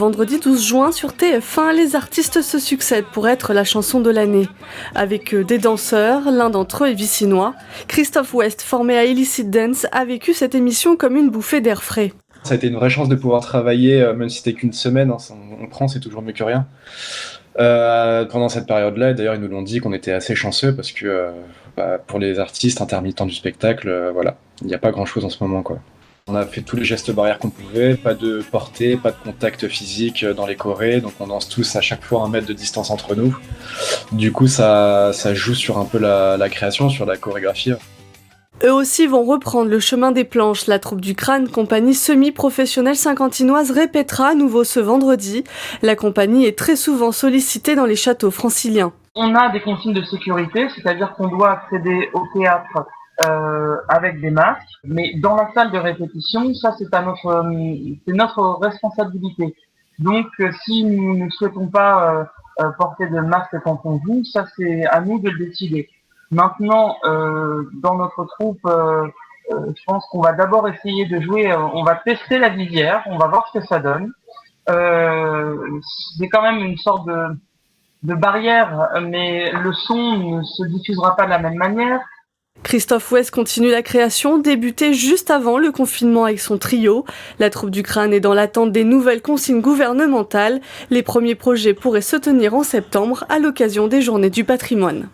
vendredi 12 juin sur TF1, les artistes se succèdent pour être la chanson de l'année. Avec des danseurs, l'un d'entre eux est vicinois. Christophe West, formé à Illicit Dance, a vécu cette émission comme une bouffée d'air frais. Ça a été une vraie chance de pouvoir travailler, même si c'était qu'une semaine, hein, on prend, c'est toujours mieux que rien. Pendant cette période-là, et d'ailleurs ils nous l'ont dit qu'on était assez chanceux parce que pour les artistes intermittents du spectacle, voilà, il n'y a pas grand-chose en ce moment, quoi. On a fait tous les gestes barrières qu'on pouvait, pas de portée, pas de contact physique dans les chorés, donc on danse tous à chaque fois 1 mètre de distance entre nous. Du coup, ça joue sur un peu la création, sur la chorégraphie. Eux aussi vont reprendre le chemin des planches. La troupe du Crâne, compagnie semi-professionnelle saint-quentinoise, répétera à nouveau ce vendredi. La compagnie est très souvent sollicitée dans les châteaux franciliens. On a des consignes de sécurité, c'est-à-dire qu'on doit accéder au théâtre avec des masques, mais dans la salle de répétition, ça c'est notre responsabilité. Donc si nous ne souhaitons pas porter de masque quand on joue, ça c'est à nous de le décider. Maintenant, dans notre troupe, je pense qu'on va d'abord essayer de jouer, on va tester la visière, on va voir ce que ça donne. C'est quand même une sorte de barrière, mais le son ne se diffusera pas de la même manière. Christophe West continue la création, débutée juste avant le confinement avec son trio. La troupe du Crâne est dans l'attente des nouvelles consignes gouvernementales. Les premiers projets pourraient se tenir en septembre à l'occasion des Journées du patrimoine.